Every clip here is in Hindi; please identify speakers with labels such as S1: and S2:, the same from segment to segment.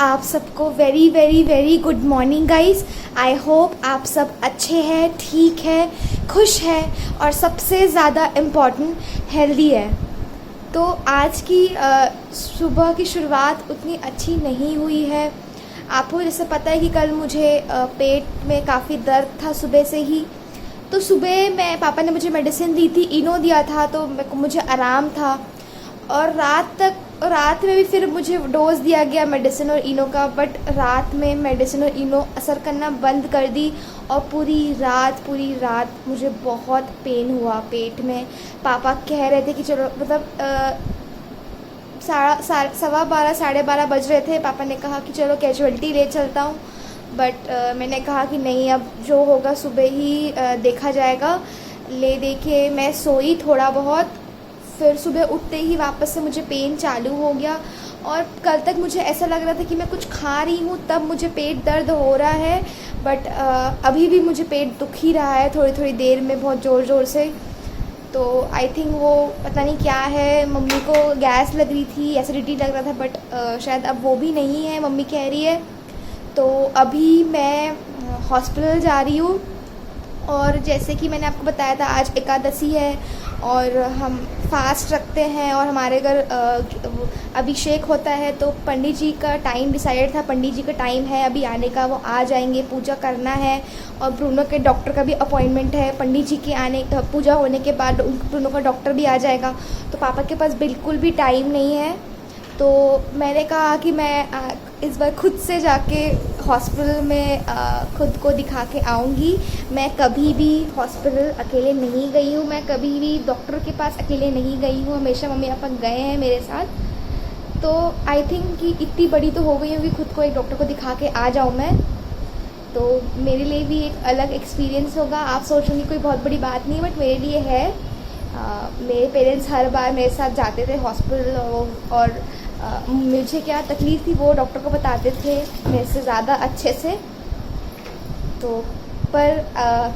S1: आप सबको very very very good morning guys. I hope आप सब अच्छे हैं, ठीक है, खुश हैं और सबसे ज़्यादा इम्पॉर्टेंट हेल्दी है। तो आज की सुबह की शुरुआत उतनी अच्छी नहीं हुई है। आपको जैसे पता है कि कल मुझे पेट में काफ़ी दर्द था सुबह से ही। तो सुबह में पापा ने मुझे मेडिसिन दी थी, इनो दिया था, तो मुझे आराम था। और रात में भी फिर मुझे डोज दिया गया मेडिसिन और इनो का, बट रात में मेडिसिन और इनो असर करना बंद कर दी और पूरी रात मुझे बहुत पेन हुआ पेट में। पापा कह रहे थे कि चलो, मतलब 12:15 12:30 बज रहे थे। पापा ने कहा कि चलो कैजुअल्टी ले चलता हूँ, बट मैंने कहा कि नहीं, अब जो होगा सुबह ही देखा जाएगा। ले देखे मैं सोई थोड़ा बहुत, फिर सुबह उठते ही वापस से मुझे पेन चालू हो गया। और कल तक मुझे ऐसा लग रहा था कि मैं कुछ खा रही हूँ तब मुझे पेट दर्द हो रहा है, बट अभी भी मुझे पेट दुख ही रहा है थोड़ी थोड़ी देर में, बहुत ज़ोर से। तो आई थिंक वो पता नहीं क्या है, मम्मी को गैस लग रही थी, एसिडिटी लग रहा था, बट शायद अब वो भी नहीं है, मम्मी कह रही है। तो अभी मैं हॉस्पिटल जा रही हूँ। और जैसे कि मैंने आपको बताया था, आज एकादशी है और हम फास्ट रखते हैं और हमारे घर अभिषेक होता है। तो पंडित जी का टाइम डिसाइड था, पंडित जी का टाइम है अभी आने का, वो आ जाएंगे, पूजा करना है। और ब्रूनो के डॉक्टर का भी अपॉइंटमेंट है, पंडित जी के आने पूजा होने के बाद ब्रूनो का डॉक्टर भी आ जाएगा। तो पापा के पास बिल्कुल भी टाइम नहीं है। तो मैंने कहा कि मैं इस बार खुद से जाके हॉस्पिटल में खुद को दिखा के आऊँगी। मैं कभी भी हॉस्पिटल अकेले नहीं गई हूँ, मैं कभी भी डॉक्टर के पास अकेले नहीं गई हूँ, हमेशा मम्मी पापा गए हैं मेरे साथ। तो आई थिंक कि इतनी बड़ी तो हो गई हूँ कि खुद को एक डॉक्टर को दिखा के आ जाऊँ मैं। तो मेरे लिए भी एक अलग एक्सपीरियंस होगा। आप सोच रहे कोई बहुत बड़ी बात नहीं, बट मेरे लिए है। मेरे पेरेंट्स हर बार मेरे साथ जाते थे हॉस्पिटल और मुझे क्या तकलीफ़ थी वो डॉक्टर को बताते थे मेरे से ज़्यादा अच्छे से। तो पर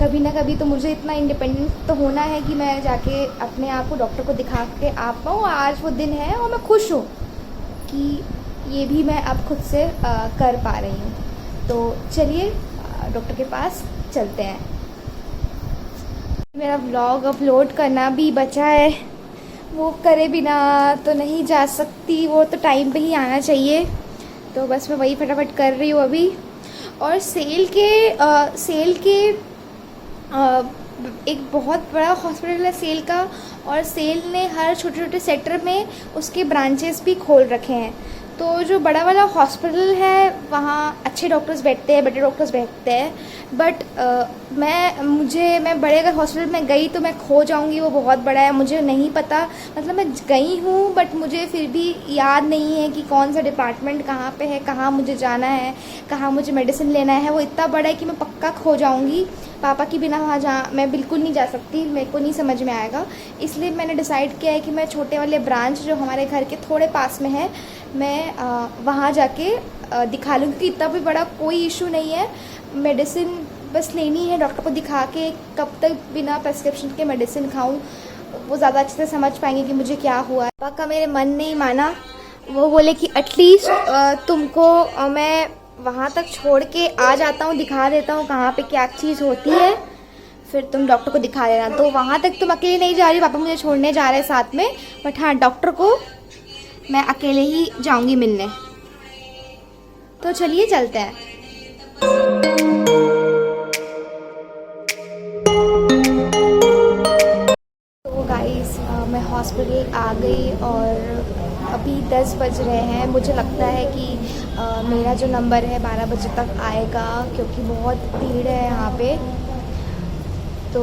S1: कभी ना कभी तो मुझे इतना इंडिपेंडेंट तो होना है कि मैं जाके अपने आप को डॉक्टर को दिखा के आ पाऊँ। आज वो दिन है और मैं खुश हूँ कि ये भी मैं अब खुद से कर पा रही हूँ। तो चलिए डॉक्टर के पास चलते हैं। मेरा व्लॉग अपलोड करना भी बचा है, वो करे बिना तो नहीं जा सकती, वो तो टाइम पे ही आना चाहिए। तो बस मैं वही फटाफट कर रही हूँ अभी। और सेल के एक बहुत बड़ा हॉस्पिटल है सेल का, और सेल ने हर छोटे छोटे सेक्टर में उसके ब्रांचेस भी खोल रखे हैं। तो जो बड़ा वाला हॉस्पिटल है वहाँ अच्छे डॉक्टर्स बैठते हैं, बड़े डॉक्टर्स बैठते हैं, बट मैं बड़े अगर हॉस्पिटल में गई तो मैं खो जाऊंगी, वो बहुत बड़ा है, मुझे नहीं पता। मतलब मैं गई हूँ बट मुझे फिर भी याद नहीं है कि कौन सा डिपार्टमेंट कहाँ पे है, कहाँ मुझे जाना है, कहाँ मुझे मेडिसिन लेना है। वो इतना बड़ा है कि मैं पक्का खो जाऊँगी। पापा के बिना वहाँ मैं बिल्कुल नहीं जा सकती, मेरे को नहीं समझ में आएगा। इसलिए मैंने डिसाइड किया है कि मैं छोटे वाले ब्रांच जो हमारे घर के थोड़े पास में है, मैं वहाँ जाके दिखा लूँगी, क्योंकि इतना भी बड़ा कोई इशू नहीं है। मेडिसिन बस लेनी है, डॉक्टर को दिखा के कब तक बिना प्रेस्क्रिप्शन के मेडिसिन खाऊं, वो ज़्यादा अच्छे से समझ पाएंगे कि मुझे क्या हुआ है। पापा का मेरे मन नहीं माना, वो बोले कि एटलीस्ट तुमको मैं वहाँ तक छोड़ के आ जाता हूँ, दिखा देता हूँ कहाँ पे क्या चीज़ होती है, फिर तुम डॉक्टर को दिखा देना। तो वहाँ तक तुम अकेले नहीं जा रही, पापा मुझे छोड़ने जा रहे हैं साथ में, बट हाँ डॉक्टर को मैं अकेले ही जाऊँगी मिलने। तो चलिए चलते हैं। तो गाइस मैं हॉस्पिटल आ गई और अभी 10 बज रहे हैं। मुझे लगता है कि मेरा जो नंबर है 12 बजे तक आएगा, क्योंकि बहुत भीड़ है यहाँ पे। तो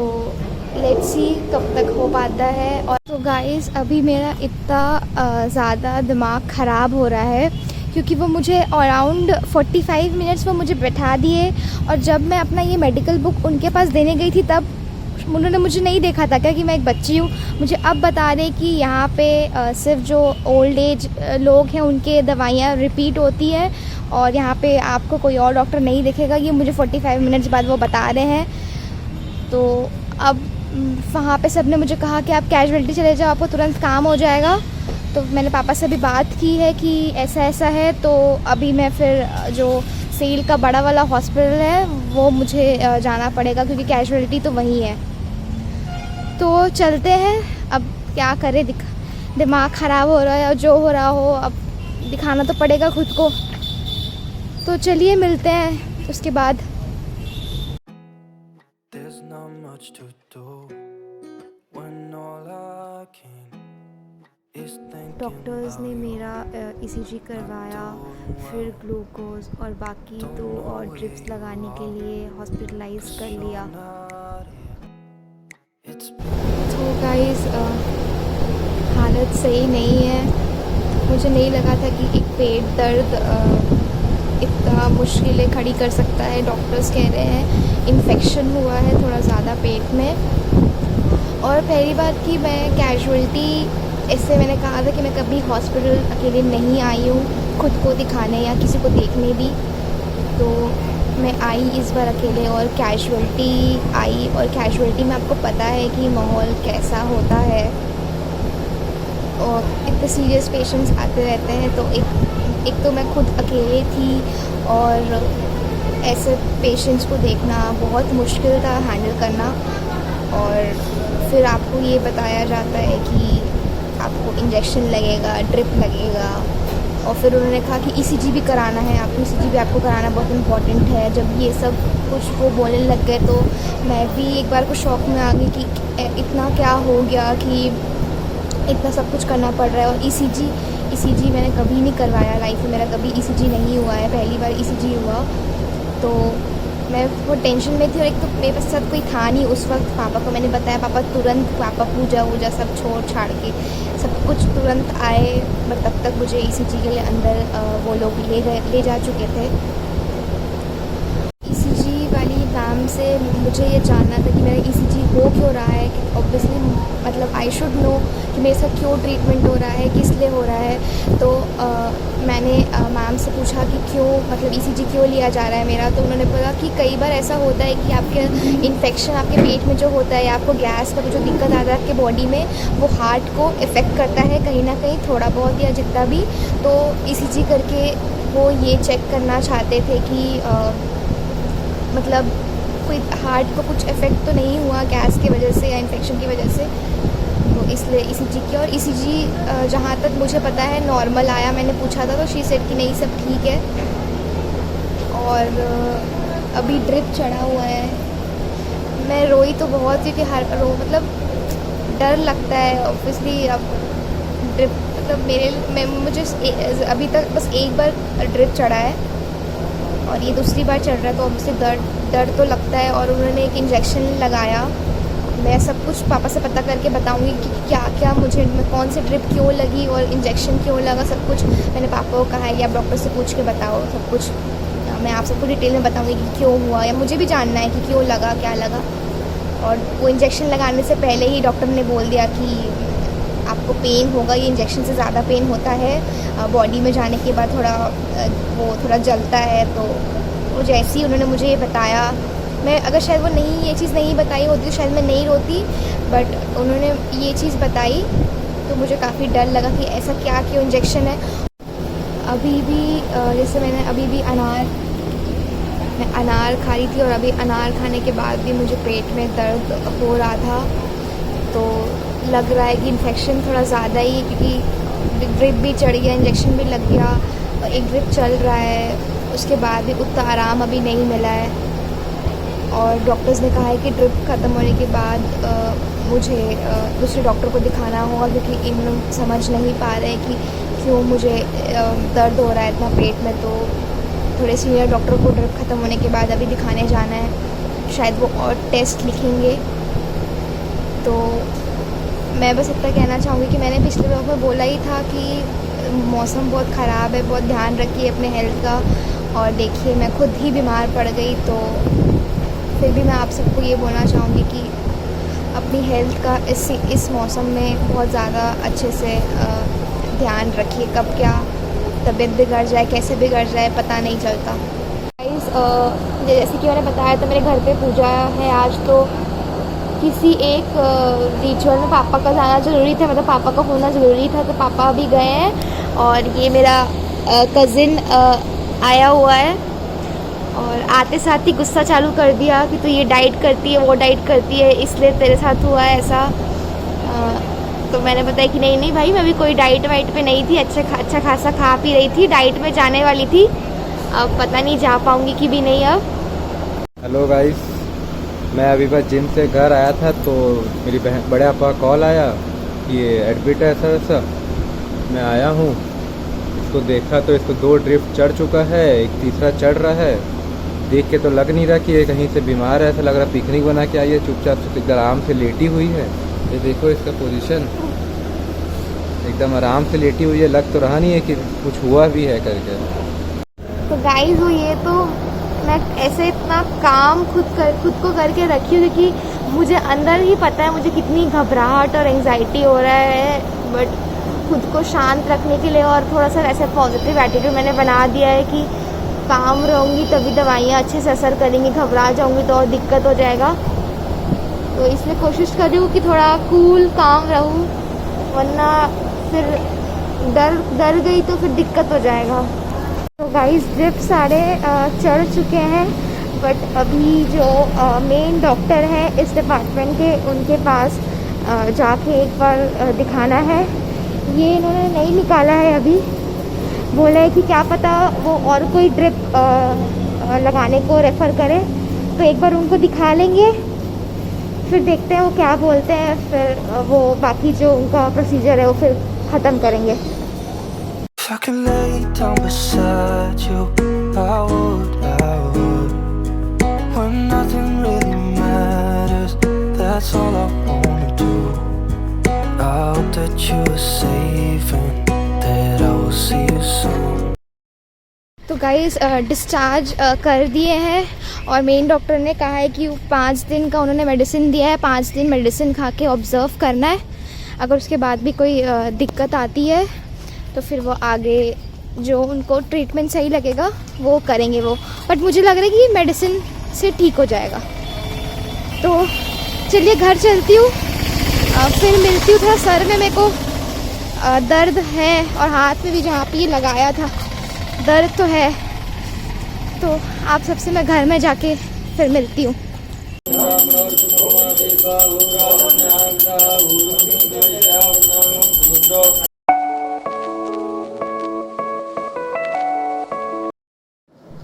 S1: लेट्स सी कब तक हो पाता है। और तो गाइस अभी मेरा इतना ज़्यादा दिमाग ख़राब हो रहा है, क्योंकि वो मुझे अराउंड 45 मिनट्स में मुझे बैठा दिए। और जब मैं अपना ये मेडिकल बुक उनके पास देने गई थी तब उन्होंने मुझे नहीं देखा था क्या कि मैं एक बच्ची हूँ। मुझे अब बता रहे कि यहाँ पे सिर्फ जो ओल्ड एज लोग हैं उनके दवाइयाँ रिपीट होती हैं और यहाँ पे आपको कोई और डॉक्टर नहीं देखेगा। ये मुझे 45 मिनट्स बाद वो बता रहे हैं। तो अब वहाँ पे सब ने मुझे कहा कि आप कैजुअल्टी चले जाओ, आपको तुरंत काम हो जाएगा। तो मैंने पापा से भी बात की है कि ऐसा ऐसा है, तो अभी मैं फिर जो सेल का बड़ा वाला हॉस्पिटल है वो मुझे जाना पड़ेगा, क्योंकि कैजुअलिटी तो वहीं है। तो चलते हैं, अब क्या करें, दिमाग ख़राब हो रहा है और जो हो रहा हो, अब दिखाना तो पड़ेगा खुद को। तो चलिए मिलते हैं उसके बाद। डॉक्टर्स ने मेरा ईसीजी करवाया, फिर ग्लूकोज और बाकी 2 और ड्रिप्स लगाने के लिए हॉस्पिटलाइज कर लिया। तो गाइस हालत सही नहीं है। मुझे नहीं लगा था कि एक पेट दर्द इतना मुश्किलें खड़ी कर सकता है। डॉक्टर्स कह रहे हैं इन्फेक्शन हुआ है थोड़ा ज़्यादा पेट में। और पहली बात कि मैं कैजुअलिटी, इससे मैंने कहा था कि मैं कभी हॉस्पिटल अकेले नहीं आई हूँ खुद को दिखाने या किसी को देखने भी। तो मैं आई इस बार अकेले और कैजुअलिटी आई, और कैजुअलिटी में आपको पता है कि माहौल कैसा होता है और इतने सीरियस पेशेंट्स आते रहते हैं। तो एक तो मैं खुद अकेले थी और ऐसे पेशेंट्स को देखना बहुत मुश्किल था हैंडल करना। और फिर आपको ये बताया जाता है कि आपको इंजेक्शन लगेगा, ड्रिप लगेगा, और फिर उन्होंने कहा कि ईसीजी भी कराना है आपको, ईसीजी भी आपको कराना बहुत इम्पॉर्टेंट है। जब ये सब कुछ वो बोलने लग गए तो मैं भी एक बार को शौक में आ गई कि इतना क्या हो गया कि इतना सब कुछ करना पड़ रहा है। और ईसीजी मैंने कभी नहीं करवाया लाइफ में, मेरा कभी ईसीजी नहीं हुआ है, पहली बार ईसीजी हुआ। तो मैं बहुत टेंशन में थी, और एक तो मेरे साथ कोई था नहीं उस वक्त। पापा को मैंने बताया, पापा पूजा वूजा सब छोड़ छाड़ के सब कुछ तुरंत आए, बट तब तक मुझे ईसीजी के लिए अंदर वो लोग ले जा चुके थे। ईसीजी वाली मैम से मुझे ये जानना था कि मेरा ईसीजी हो क्यों रहा है, कि ऑब्वियसली मतलब आई शुड नो कि मेरे साथ क्यों ट्रीटमेंट हो रहा है, किस लिए हो रहा है। तो मैंने मैम से पूछा कि क्यों, मतलब ईसीजी क्यों लिया जा रहा है मेरा। तो उन्होंने बोला कि कई बार ऐसा होता है कि आपके इन्फेक्शन आपके पेट में जो होता है, या आपको गैस का जो दिक्कत आता है आपके बॉडी में, वो हार्ट को इफ़ेक्ट करता है कहीं ना कहीं, थोड़ा बहुत या जितना भी। तो ईसीजी करके वो ये चेक करना चाहते थे कि मतलब कोई हार्ट को कुछ इफ़ेक्ट तो नहीं हुआ गैस की वजह से या इन्फेक्शन की वजह से। तो इसलिए ईसीजी की, और ईसीजी जहाँ तक मुझे पता है नॉर्मल आया। मैंने पूछा था तो शी सेड कि नहीं सब ठीक है। और अभी ड्रिप चढ़ा हुआ है। मैं रोई तो बहुत, क्योंकि मतलब डर लगता है ऑब्वियसली। अब ड्रिप मतलब मुझे अभी तक बस एक बार ड्रिप चढ़ा है और ये दूसरी बार चढ़ रहा है, तो ऑब्वियसली दर्द तो लगता है। और उन्होंने एक इंजेक्शन लगाया। मैं सब कुछ पापा से पता करके बताऊंगी कि क्या क्या मुझे, कौन सी ड्रिप क्यों लगी और इंजेक्शन क्यों लगा, सब कुछ मैंने पापा को कहा है। या आप डॉक्टर से पूछ के बताओ सब कुछ, मैं आप सबको डिटेल में बताऊंगी कि क्यों हुआ, या मुझे भी जानना है कि क्यों लगा, क्या लगा। और वो इंजेक्शन लगाने से पहले ही डॉक्टर ने बोल दिया कि आपको पेन होगा, ये इंजेक्शन से ज़्यादा पेन होता है बॉडी में जाने के बाद, थोड़ा जलता है। तो वो जैसे ही उन्होंने मुझे ये बताया, मैं अगर शायद वो ये चीज़ नहीं बताई होती तो शायद मैं नहीं रोती, बट उन्होंने ये चीज़ बताई तो मुझे काफ़ी डर लगा कि ऐसा क्या क्यों इंजेक्शन है। अभी भी जैसे मैं अनार खा रही थी, और अभी अनार खाने के बाद भी मुझे पेट में दर्द हो रहा था। तो लग रहा है कि इन्फेक्शन थोड़ा ज़्यादा ही, क्योंकि ड्रिप भी चढ़ गया, इंजेक्शन भी लग गया, और एक ड्रिप चल रहा है, उसके बाद भी उतना आराम अभी नहीं मिला है। और डॉक्टर्स ने कहा है कि ड्रिप ख़त्म होने के बाद मुझे दूसरे डॉक्टर को दिखाना होगा, क्योंकि इन लोग समझ नहीं पा रहे हैं कि क्यों मुझे दर्द हो रहा है इतना पेट में। तो थोड़े सीनियर डॉक्टर को ड्रिप ख़त्म होने के बाद अभी दिखाने जाना है, शायद वो और टेस्ट लिखेंगे। तो मैं बस इतना कहना चाहूँगी कि मैंने पिछले व्लॉग में बोला ही था कि मौसम बहुत ख़राब है, बहुत ध्यान रखिए अपने हेल्थ का। और देखिए मैं खुद ही बीमार पड़ गई, तो फिर भी मैं आप सबको ये बोलना चाहूँगी कि अपनी हेल्थ का इस मौसम में बहुत ज़्यादा अच्छे से ध्यान रखिए। कब क्या तबीयत बिगड़ जाए, कैसे बिगड़ जाए, पता नहीं चलता। गाइस जैसे कि मैंने बताया था, मेरे घर पे पूजा है आज। तो किसी एक रिचुअल में पापा का जाना ज़रूरी था, मतलब पापा का होना ज़रूरी था, तो पापा भी गए हैं। और ये मेरा कज़िन आया हुआ है और आते साथ ही गुस्सा चालू कर दिया कि तू ये डाइट करती है, वो डाइट करती है, इसलिए तेरे साथ हुआ है ऐसा। तो मैंने बताया कि नहीं नहीं भाई, मैं भी कोई डाइट वाइट पे नहीं थी, अच्छा खासा खा पी रही थी, डाइट में जाने वाली थी, अब पता नहीं जा पाऊँगी कि भी नहीं अब।
S2: हेलो गाइस, मैं अभी बस जिम से घर आया था तो मेरी बहन बड़े पापा का कॉल आया कि ये एडमिट है ऐसा वैसा। मैं आया हूँ, इसको देखा तो इसको 2 ड्रिप चढ़ चुका है, एक तीसरा चढ़ रहा है। देख के तो लग नहीं रहा कि ये कहीं से बीमार है, ऐसा लग रहा पिकनिक बना के आई है, चुपचाप से एकदम आराम से लेटी हुई है। ये देखो इसका पोजीशन, एकदम आराम से लेटी हुई है, लग तो रहा नहीं है कि कुछ हुआ भी है करके।
S1: तो गाइस वो ये तो मैं ऐसे इतना काम खुद को करके रखी हूँ क्योंकि मुझे अंदर ही पता है मुझे कितनी घबराहट और एंजाइटी हो रहा है, बट खुद को शांत रखने के लिए और थोड़ा सा ऐसे पॉजिटिव एटीट्यूड मैंने बना दिया है कि काम रहूँगी तभी दवाइयाँ अच्छे से असर करेंगी, घबरा जाऊँगी तो और दिक्कत हो जाएगा। तो इसलिए कोशिश कर रही हूँ कि थोड़ा कूल काम रहूँ, वरना फिर डर गई तो फिर दिक्कत हो जाएगा। तो गाइस ड्रिप सारे चढ़ चुके हैं, बट अभी जो मेन डॉक्टर हैं इस डिपार्टमेंट के, उनके पास जाके एक बार दिखाना है। ये इन्होंने नहीं निकाला है अभी, बोला है कि क्या पता वो और कोई ड्रिप लगाने को रेफ़र करे, तो एक बार उनको दिखा लेंगे, फिर देखते हैं वो क्या बोलते हैं, फिर वो बाकी जो उनका प्रोसीजर है वो फिर ख़त्म करेंगे।
S3: If I could lay down beside you, I would. When nothing really matters, that's all I wanna do. I hope that you are safe and that I will see you soon.
S1: तो गाइस डिस्चार्ज कर दिए हैं और मेन डॉक्टर ने कहा है कि 5 दिन का उन्होंने मेडिसिन दिया है, 5 दिन मेडिसिन खा के ऑब्ज़र्व करना है। अगर उसके बाद भी कोई दिक्कत आती है तो फिर वो आगे जो उनको ट्रीटमेंट सही लगेगा वो करेंगे वो, बट मुझे लग रहा है कि मेडिसिन से ठीक हो जाएगा। तो चलिए घर चलती हूँ, फिर मिलती हूँ। थोड़ा सर में मेरे को दर्द है और हाथ में भी जहाँ पे ये लगाया था दर्द तो है, तो आप सबसे मैं घर में जाके फिर मिलती हूँ।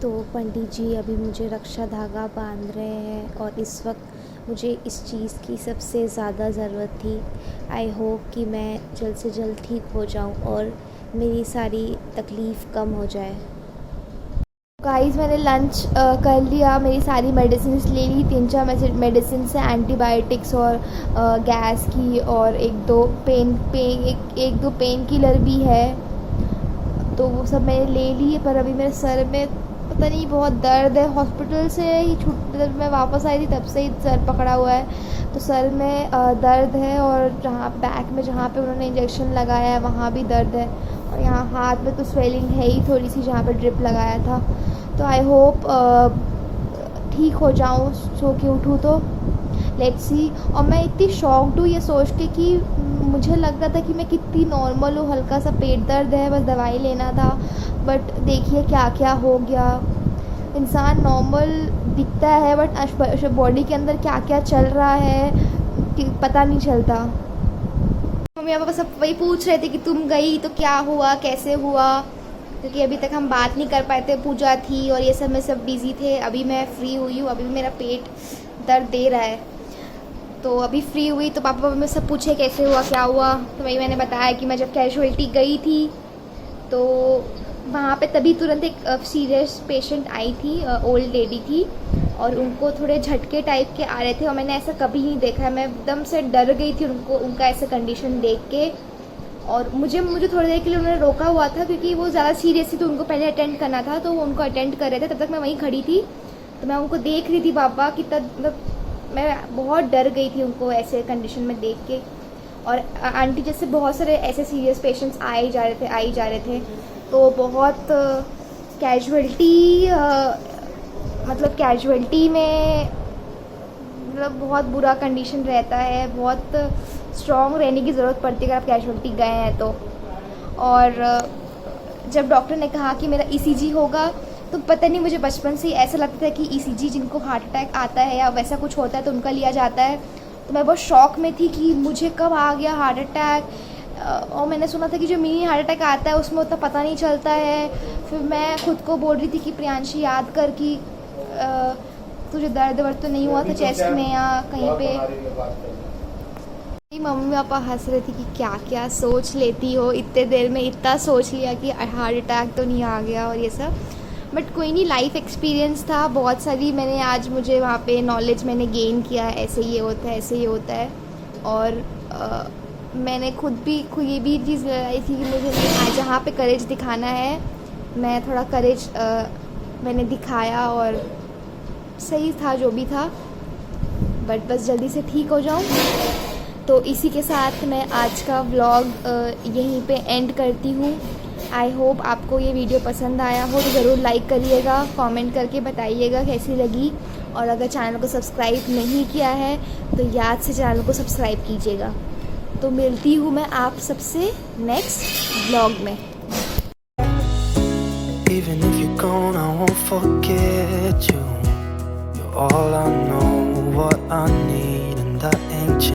S1: तो पंडित जी अभी मुझे रक्षा धागा बांध रहे हैं और इस वक्त मुझे इस चीज़ की सबसे ज़्यादा ज़रूरत थी। आई होप कि मैं जल्द से जल्द ठीक हो जाऊं और मेरी सारी तकलीफ़ कम हो जाए। गाइस मैंने लंच कर लिया, मेरी सारी मेडिसिन ले ली, 3-4 मेडिसिन से एंटीबायोटिक्स और गैस की, और एक दो पेन किलर भी है, तो वो सब मैंने ले ली। पर अभी मेरे सर में पता नहीं बहुत दर्द है, हॉस्पिटल से ही जब मैं वापस आई थी तब से ही सर पकड़ा हुआ है, तो सर में दर्द है, और जहाँ बैक में जहाँ पे उन्होंने इंजेक्शन लगाया है वहाँ भी दर्द है, और यहाँ हाथ में तो स्वेलिंग है ही थोड़ी सी जहाँ पे ड्रिप लगाया था। तो आई होप ठीक हो जाऊँ, सो के उठूँ तो लेट्स सी। और मैं इतनी शॉक्ड हूँ ये सोच के कि मुझे लग रहा था कि मैं कितनी नॉर्मल हूँ, हल्का सा पेट दर्द है, बस दवाई लेना था, बट देखिए क्या क्या हो गया। इंसान नॉर्मल दिखता है बट बॉडी के अंदर क्या क्या चल रहा है कि पता नहीं चलता। मम्मी पापा सब वही पूछ रहे थे कि तुम गई तो क्या हुआ, कैसे हुआ, क्योंकि अभी तक हम बात नहीं कर पाए थे, पूजा थी और ये सब में सब बिज़ी थे। अभी मैं फ्री हुई हूँ, अभी मेरा पेट दर्द दे रहा है, तो अभी फ्री हुई तो पापा में सब पूछे कैसे हुआ क्या हुआ, तो वही मैंने बताया कि मैं जब कैजुअल्टी गई थी तो वहाँ पे तभी तुरंत एक सीरियस पेशेंट आई थी, ओल्ड लेडी थी, और उनको थोड़े झटके टाइप के आ रहे थे, और मैंने ऐसा कभी नहीं देखा है। मैं एकदम से डर गई थी उनका ऐसे कंडीशन देख के, और मुझे थोड़ी देर के लिए उन्होंने रोका हुआ था क्योंकि वो ज़्यादा सीरियस थी, तो उनको पहले अटेंड करना था, तो वो उनको अटेंड कर रहे थे। तब तक मैं वहीं खड़ी थी, तो मैं उनको देख रही थी पापा कि तब मतलब मैं बहुत डर गई थी उनको ऐसे कंडीशन में देख के। और आंटी जैसे बहुत सारे ऐसे सीरियस पेशेंट्स आई जा रहे थे, तो बहुत कैजुअल्टी में मतलब बहुत बुरा कंडीशन रहता है, बहुत स्ट्रॉन्ग रहने की ज़रूरत पड़ती है अगर आप कैजुअलिटी गए हैं तो। और जब डॉक्टर ने कहा कि मेरा ईसीजी होगा, तो पता नहीं मुझे बचपन से ही ऐसा लगता था कि ईसीजी जिनको हार्ट अटैक आता है या वैसा कुछ होता है तो उनका लिया जाता है। तो मैं बहुत शॉक में थी कि मुझे कब आ गया हार्ट अटैक। और मैंने सुना था कि जो मिनी हार्ट अटैक आता है उसमें उतना पता नहीं चलता है। फिर मैं खुद को बोल रही थी कि प्रियांशी याद कर कि तुझे दर्द वर्द तो नहीं हुआ था चेस्ट में या कहीं पे। मम्मी पापा हंस रहे थे कि क्या क्या सोच लेती हो, इतने देर में इतना सोच लिया कि हार्ट अटैक तो नहीं आ गया और ये सब। बट कोई नहीं, लाइफ एक्सपीरियंस था बहुत सारी। मैंने आज मुझे वहाँ पे नॉलेज मैंने गेन किया, ऐसे ये होता है, ऐसे ये होता है। और मैंने खुद ये भी चीज़ लगाई थी कि मुझे आज जहाँ पे करेज दिखाना है, मैं थोड़ा करेज मैंने दिखाया और सही था जो भी था। बट बस जल्दी से ठीक हो जाऊँ। तो इसी के साथ मैं आज का व्लॉग यहीं पे एंड करती हूँ। आई होप आपको ये वीडियो पसंद आया हो, तो ज़रूर लाइक करिएगा, कमेंट करके बताइएगा कैसी लगी। और अगर चैनल को सब्सक्राइब नहीं किया है तो याद से चैनल को सब्सक्राइब कीजिएगा। तो मिलती हूँ मैं आप सबसे नेक्स्ट व्लॉग में।
S3: Even if you're gone, I won't forget you. You're all I know, what I need.